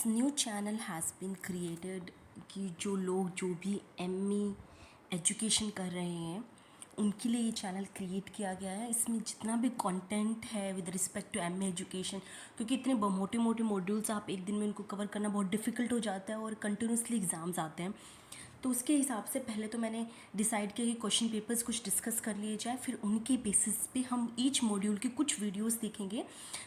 New channel has been created कि जो लोग जो भी एमई एजुकेशन कर रहे हैं उनके लिए ये चैनल क्रिएट किया गया है। इसमें जितना भी कंटेंट है with respect to ME education, क्योंकि इतने मोटे मोटे मॉड्यूल्स आप एक दिन में उनको कवर करना बहुत डिफ़िकल्ट हो जाता है और कंटिन्यूसली एग्ज़ाम्स आते हैं। तो उसके हिसाब से पहले तो मैंने डिसाइड किया कि क्वेश्चन पेपर्स कुछ डिस्कस कर लिए जाए, फिर उनके बेसिस पे हम ईच मॉड्यूल की कुछ वीडियोस देखेंगे।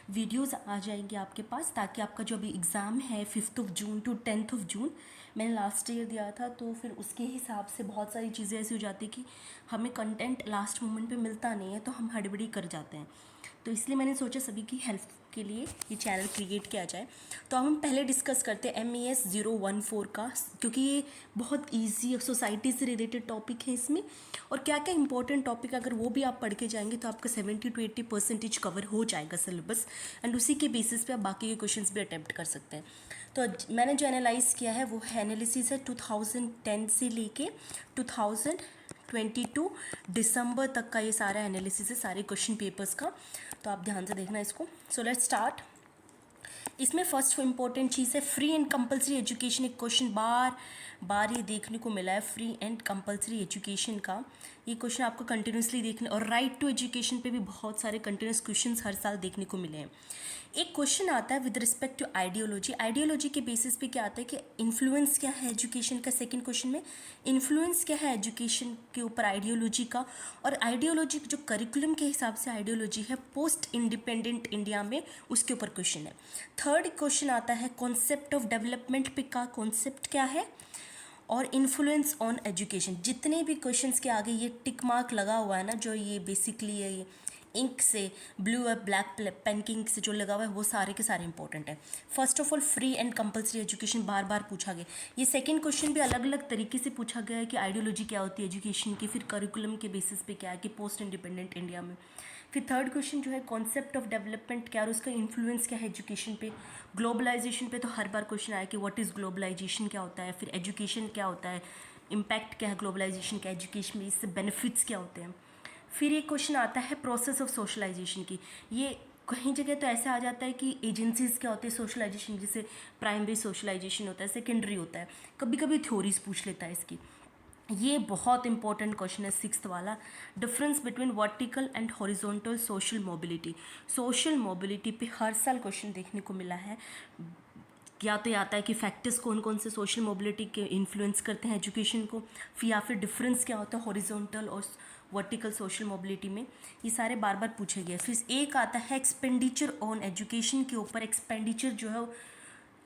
वीडियोस आ जाएंगे आपके पास ताकि आपका जो अभी एग्ज़ाम है 5 जून टू 10 जून, मैंने लास्ट ईयर दिया था, तो फिर उसके हिसाब से बहुत सारी चीज़ें ऐसी हो जाती कि हमें कंटेंट लास्ट मोमेंट पे मिलता नहीं है तो हम हड़बड़ी कर जाते हैं। तो इसलिए मैंने सोचा सभी की हेल्प के लिए ये चैनल क्रिएट किया जाए। तो हम पहले डिस्कस करते हैं MES 014 का, क्योंकि ये बहुत इजी सोसाइटी से रिलेटेड टॉपिक है इसमें, और क्या क्या इंपॉर्टेंट टॉपिक अगर वो भी आप पढ़ के जाएंगे तो आपका 70 to 80% कवर हो जाएगा सिलेबस, एंड उसी के बेसिस पे आप बाकी के क्वेश्चंस भी अटेम्प्ट कर सकते हैं। तो मैंने जो एनालाइज किया है वो है एनालिसिस है 2010 से लेके 2022 दिसंबर तक का ये सारा एनालिसिस है सारे क्वेश्चन पेपर्स का। तो आप ध्यान से देखना इसको। So let's start. इसमें फर्स्ट इंपॉर्टेंट चीज़ है फ्री एंड कंपलसरी एजुकेशन। एक क्वेश्चन बार बार ये देखने को मिला है, फ्री एंड कंपलसरी एजुकेशन का। ये क्वेश्चन आपको कंटिन्यूसली देखने, और राइट टू एजुकेशन पे भी बहुत सारे कंटिन्यूस क्वेश्चंस हर साल देखने को मिले हैं। एक क्वेश्चन आता है with respect to ideology. Ideology के बेसिस पे क्या आता है कि इन्फ्लुएंस क्या है एजुकेशन का। सेकंड क्वेश्चन में इन्फ्लुएंस क्या है एजुकेशन के ऊपर आइडियोलॉजी का, और आइडियोलॉजी जो करिकुलम के हिसाब से आइडियोलॉजी है पोस्ट इंडिपेंडेंट इंडिया में, उसके ऊपर क्वेश्चन है। थर्ड क्वेश्चन आता है कॉन्सेप्ट ऑफ डेवलपमेंट पे का कॉन्सेप्ट क्या है, और इन्फ्लुएंस ऑन एजुकेशन। जितने भी क्वेश्चंस के आगे ये टिक मार्क लगा हुआ है ना, जो ये बेसिकली है ये इंक से ब्लू और ब्लैक पेन की इंक से जो लगा हुआ है, वो सारे के सारे इंपॉर्टेंट है। First of all free and compulsory education बार बार पूछा गया। ये सेकंड क्वेश्चन भी अलग अलग तरीके से पूछा गया है कि आइडियोलॉजी क्या होती है एजुकेशन की, फिर करिकुलम के बेसिस पे क्या है कि पोस्ट इंडिपेंडेंट इंडिया में। फिर थर्ड क्वेश्चन जो है कॉन्सेप्ट ऑफ डेवलपमेंट क्या और उसका इन्फ्लुएंस क्या है एजुकेशन पे। ग्लोबलाइजेशन पे तो हर बार क्वेश्चन आया कि व्हाट इज़ ग्लोबलाइजेशन क्या होता है, फिर एजुकेशन क्या होता है, इम्पैक्ट क्या है ग्लोबलाइजेशन का एजुकेशन में, इससे बेनिफिट्स क्या होते हैं। फिर एक क्वेश्चन आता है प्रोसेस ऑफ सोशलाइजेशन की। ये कहीं जगह तो ऐसा आ जाता है कि एजेंसीज क्या होते हैं सोशलाइजेशन, जैसे प्राइमरी सोशलाइजेशन होता है, सेकेंडरी होता है, कभी कभी थ्योरीज पूछ लेता है इसकी। ये बहुत इंपॉर्टेंट क्वेश्चन है सिक्स्थ वाला, difference between vertical and horizontal social mobility. Social mobility पे हर साल क्वेश्चन देखने को मिला है। या तो ये आता है कि फैक्टर्स कौन कौन से सोशल मोबिलिटी के इन्फ्लुएंस करते हैं एजुकेशन को, फिर या फिर डिफरेंस क्या होता है हॉरिजॉन्टल और वर्टिकल सोशल मोबिलिटी में, ये सारे बार बार पूछे गए। फिर एक आता है एक्सपेंडिचर ऑन एजुकेशन के ऊपर। एक्सपेंडिचर जो है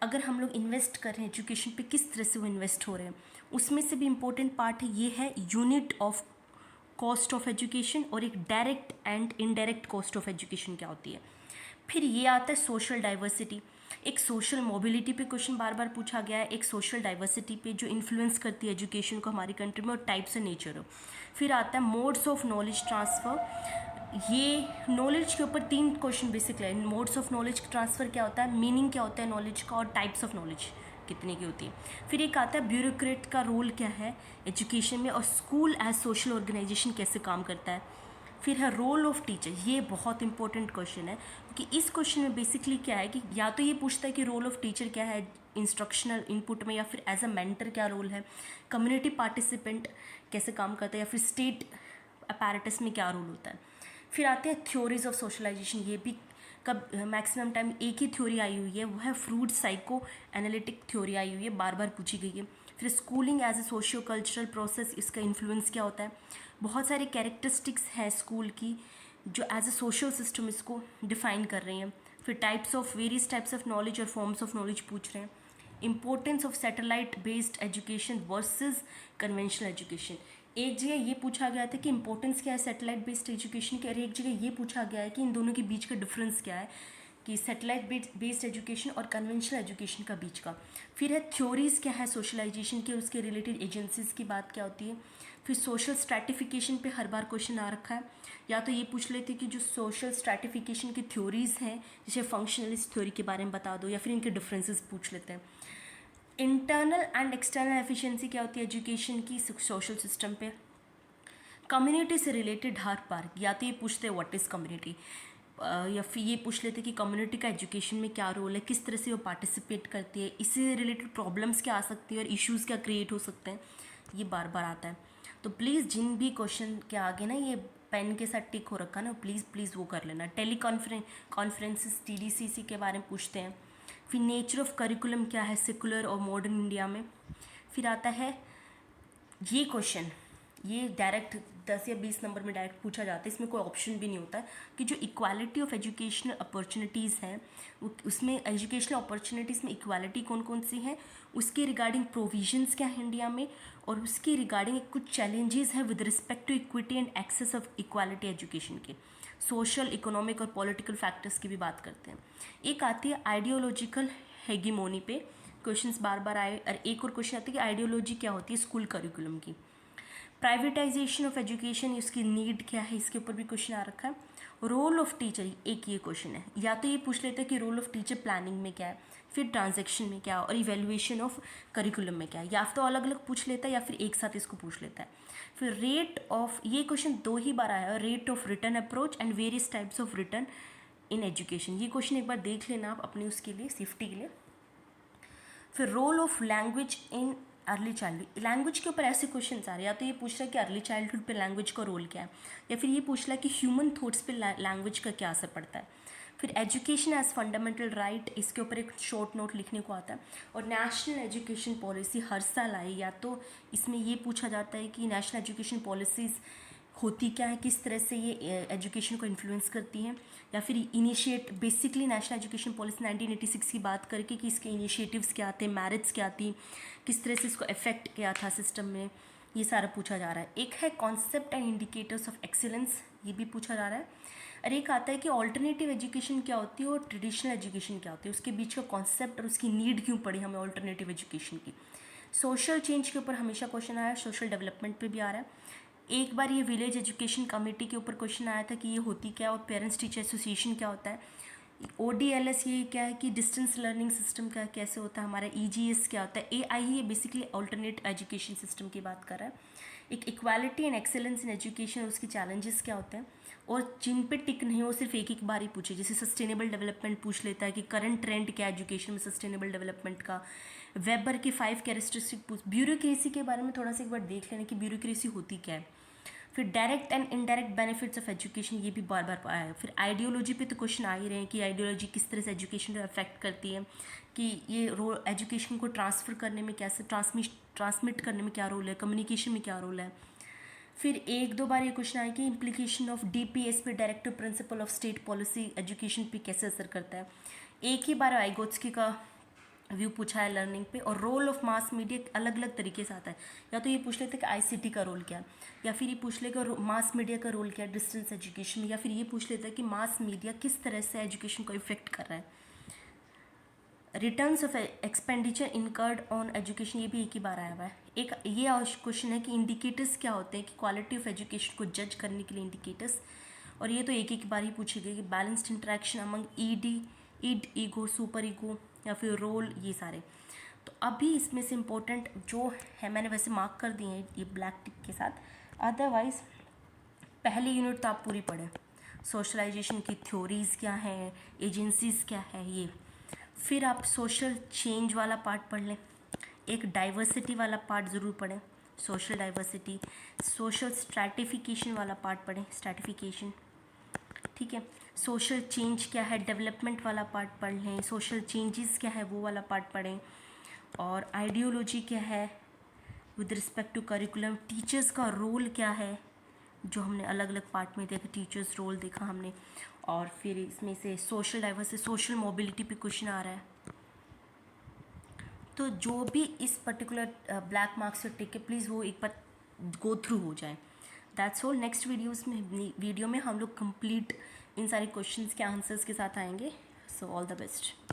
अगर हम लोग इन्वेस्ट कर रहे हैं एजुकेशन पे, किस तरह से वो इन्वेस्ट हो रहे हैं, उसमें से भी इम्पोर्टेंट पार्ट है ये है unit of cost of education, और एक direct and indirect cost of education क्या होती है। फिर ये आता है सोशल डाइवर्सिटी। एक सोशल मोबिलिटी पे क्वेश्चन बार बार पूछा गया है, एक सोशल डाइवर्सिटी पे जो इन्फ्लुएंस करती है एजुकेशन को हमारी कंट्री में, और टाइप्स एंड नेचर हो। फिर आता है मोड्स ऑफ नॉलेज ट्रांसफ़र। ये नॉलेज के ऊपर तीन क्वेश्चन बेसिकली है। मोड्स ऑफ नॉलेज ट्रांसफ़र क्या होता है, मीनिंग क्या होता है नॉलेज का, और टाइप्स ऑफ नॉलेज कितने की होती है। फिर एक आता है ब्यूरोक्रेट का रोल क्या है एजुकेशन में, और स्कूल एज सोशल ऑर्गेनाइजेशन कैसे काम करता है। फिर है रोल ऑफ टीचर। ये बहुत इंपॉर्टेंट क्वेश्चन है, क्योंकि इस क्वेश्चन में बेसिकली क्या है कि या तो ये पूछता है कि रोल ऑफ टीचर क्या है इंस्ट्रक्शनल इनपुट में, या फिर एज अ मेंटर क्या रोल है, कम्युनिटी पार्टिसिपेंट कैसे काम करता है, या फिर स्टेट अपैरेटस में क्या रोल होता है। फिर आते हैं थ्योरीज ऑफ सोशलाइजेशन। ये भी कब मैक्सिमम टाइम एक ही थ्योरी आई हुई है, वो है फ्रूट साइको एनालिटिक थ्योरी आई हुई है, बार बार पूछी गई है। फिर schooling as a socio cultural process, इसका इन्फ्लुएंस क्या होता है। बहुत सारी कैरेक्टरिस्टिक्स है स्कूल की जो एज ए सोशल सिस्टम इसको डिफाइन कर रही हैं। फिर types of various types of knowledge और फॉर्म्स ऑफ नॉलेज पूछ रहे हैं। Importance of satellite based education versus conventional education. एक जगह ये पूछा गया था कि इंपॉर्टेंस क्या है सैटेलाइट बेस्ड एजुकेशन की, और एक जगह ये पूछा गया है कि इन दोनों के बीच का डिफरेंस क्या है, कि सैटेलाइट बेस्ड एजुकेशन और कन्वेंशनल एजुकेशन का बीच का। फिर है थ्योरीज क्या है सोशलाइजेशन की, और उसके रिलेटेड एजेंसीज की बात क्या होती है। फिर सोशल स्ट्रैटिफिकेशन पे हर बार क्वेश्चन आ रखा है। या तो ये पूछ लेते कि जो सोशल स्ट्रैटिफिकेशन की थ्योरीज हैं, जैसे फंक्शनलिस्ट थ्योरी के बारे में बता दो, या फिर इनके डिफरेंसेस पूछ लेते हैं। इंटरनल एंड एक्सटर्नल एफिशिएंसी क्या होती है एजुकेशन की सोशल सिस्टम पे। कम्युनिटी से रिलेटेड हर बार या तो ये पूछते हैं व्हाट इज़ कम्युनिटी। या फिर ये पूछ लेते कि कम्युनिटी का एजुकेशन में क्या रोल है, किस तरह से वो पार्टिसिपेट करती है, इससे रिलेटेड प्रॉब्लम्स क्या आ सकती है और इश्यूज़ क्या क्रिएट हो सकते हैं, ये बार बार आता है। तो प्लीज़ जिन भी क्वेश्चन के आगे ना ये पेन के साथ टिक हो रखा ना, प्लीज़ वो कर लेना। टेली कॉन्फ्रेंसेस TDCC के बारे में पूछते हैं। फिर नेचर ऑफ करिकुलम क्या है सेकुलर और मॉडर्न इंडिया में। फिर आता है ये क्वेश्चन, ये डायरेक्ट 10 या 20 नंबर में डायरेक्ट पूछा जाता है, इसमें कोई ऑप्शन भी नहीं होता है कि जो इक्वालिटी ऑफ एजुकेशनल अपॉर्चुनिटीज़ हैं उसमें एजुकेशनल अपॉर्चुनिटीज़ में इक्वालिटी कौन कौन सी है, उसके रिगार्डिंग प्रोविजंस क्या है इंडिया में, और उसके रिगार्डिंग कुछ चैलेंजेस हैं with respect to equity and access of equality education के। सोशल इकोनॉमिक और पॉलिटिकल फैक्टर्स की भी बात करते हैं। एक आती है आइडियोलॉजिकल हेगेमोनी पे, क्वेश्चंस बार बार आए। और एक और क्वेश्चन आता है कि आइडियोलॉजी क्या होती है स्कूल करिकुलम की। प्राइवेटाइजेशन ऑफ एजुकेशन, इसकी नीड क्या है, इसके ऊपर भी क्वेश्चन आ रखा है। रोल ऑफ टीचर, एक ये क्वेश्चन है, या तो ये पूछ लेते हैं कि रोल ऑफ टीचर प्लानिंग में क्या है, फिर ट्रांजैक्शन में क्या है, और इवेल्युएशन ऑफ करिकुलम में क्या है, या तो अलग अलग पूछ लेता है या फिर एक साथ इसको पूछ लेता है। फिर रेट ऑफ, ये क्वेश्चन 2 ही बार आया है, rate of return approach and various types of return in education. ये क्वेश्चन एक बार देख लेना आप अपने उसके लिए, सेफ्टी के लिए। फिर role of language in early childhood, language के ऊपर ऐसे क्वेश्चन आ रहे हैं, या तो ये पूछ रहा है कि अर्ली चाइल्डहुड पे लैंग्वेज का रोल क्या है, या फिर ये पूछ रहा है कि ह्यूमन थॉट्स पे लैंग्वेज का क्या असर पड़ता है। फिर एजुकेशन एज फंडामेंटल राइट, इसके ऊपर एक शॉर्ट नोट लिखने को आता है। और नेशनल एजुकेशन पॉलिसी हर साल आई, या तो इसमें ये पूछा जाता है कि नेशनल एजुकेशन पॉलिसीज़ होती क्या है, किस तरह से ये एजुकेशन को इन्फ्लुएंस करती हैं, या फिर initiate basically national education policy 1986 की बात करके कि इसके इनिशिएटिव्स क्या थे, मेरिट्स क्या थी, किस तरह से इसको इफेक्ट किया था सिस्टम में, ये सारा पूछा जा रहा है। एक है concept and indicators of excellence, ये भी पूछा जा रहा है। और एक आता है कि ऑल्टरनेटिव एजुकेशन क्या होती है और ट्रेडिशनल एजुकेशन क्या होती है, उसके बीच का कॉन्सेप्ट और उसकी नीड क्यों पड़ी हमें ऑल्टरनेटिव एजुकेशन की। सोशल चेंज के ऊपर हमेशा क्वेश्चन आया है, सोशल डेवलपमेंट पे भी आ रहा है। एक बार ये विलेज एजुकेशन कमेटी के ऊपर क्वेश्चन आया था कि ये होती क्या है, और पेरेंट्स टीचर एसोसिएशन क्या होता है। ODLS ये क्या है कि डिस्टेंस लर्निंग सिस्टम का कैसे होता है हमारा, EGS क्या होता है, AI ये बेसिकली अल्टरनेट एजुकेशन सिस्टम की बात कर रहा है। एक equality and excellence in education, उसके चैलेंजेस क्या होते हैं, और जिन पे टिक नहीं हो सिर्फ एक बार ही पूछे, जैसे सस्टेनेबल डेवलपमेंट पूछ लेता है कि करंट ट्रेंड क्या है एजुकेशन में सस्टेनेबल डेवलपमेंट का। वेबर के 5 कैरेक्टरिस्टिक पूछ। ब्यूरोक्रेसी के बारे में थोड़ा सा एक बार देख लेना कि ब्यूरोक्रेसी होती क्या है। फिर direct and indirect benefits of education, ये भी बार बार आया है। फिर आइडियोलॉजी पे तो क्वेश्चन आ ही रहे हैं कि आइडियोलॉजी किस तरह से एजुकेशन को अफेक्ट करती है, कि ये रोल एजुकेशन को ट्रांसफ़र करने में कैसे, ट्रांसमिट करने में क्या रोल है, कम्युनिकेशन में क्या रोल है। फिर 1-2 बार ये क्वेश्चन आया कि इम्प्लीकेशन ऑफ DPS पे, directive principle of state policy, education पे कैसे असर करता है। एक ही बार वाइगोत्स्की का व्यू पूछा है लर्निंग पे। और रोल ऑफ मास मीडिया अलग अलग तरीके से आता है, या तो ये पूछ लेते हैं कि ICT का रोल क्या है, या फिर ये पूछ लेगा मास मीडिया का रोल क्या है डिस्टेंस एजुकेशन में, या फिर ये पूछ लेता है कि मास मीडिया किस तरह से एजुकेशन को इफेक्ट कर रहा है। Returns of expenditure incurred on education, ये भी एक ही बार आया हुआ है। एक ये क्वेश्चन है कि इंडिकेटर्स क्या होते हैं, कि क्वालिटी ऑफ एजुकेशन को जज करने के लिए इंडिकेटर्स। और ये तो एक बार ही पूछी गई कि balanced interaction among ईड ego, super ego, या फिर रोल, ये सारे। तो अभी इसमें से इम्पोर्टेंट जो है मैंने वैसे मार्क कर दिए हैं ये ब्लैक टिक के साथ। अदरवाइज पहली यूनिट तो आप पूरी पढ़ें, सोशलाइजेशन की थ्योरीज़ क्या है, एजेंसीज़ क्या है ये। फिर आप सोशल चेंज वाला पार्ट पढ़ लें, एक डाइवर्सिटी वाला पार्ट ज़रूर पढ़ें, सोशल डाइवर्सिटी। सोशल स्ट्रैटिफिकेशन वाला पार्ट पढ़ें, स्ट्रैटिफिकेशन, ठीक है। सोशल चेंज क्या है, डेवलपमेंट वाला पार्ट पढ़ लें। सोशल चेंजेस क्या है, वो वाला पार्ट पढ़ें। और आइडियोलॉजी क्या है with respect to curriculum. Teachers का रोल क्या है, जो हमने अलग अलग पार्ट में देखा, टीचर्स रोल देखा हमने। और फिर इसमें से सोशल डाइवर्सिटी, सोशल मोबिलिटी पे क्वेश्चन आ रहा है। तो जो भी इस पर्टिकुलर ब्लैक मार्क्स से टिक है, प्लीज़ वो एक बार गो थ्रू हो जाए। That's all. नेक्स्ट वीडियो में हम लोग कंप्लीट इन सारे क्वेश्चंस के आंसर्स के साथ आएंगे। So all the best.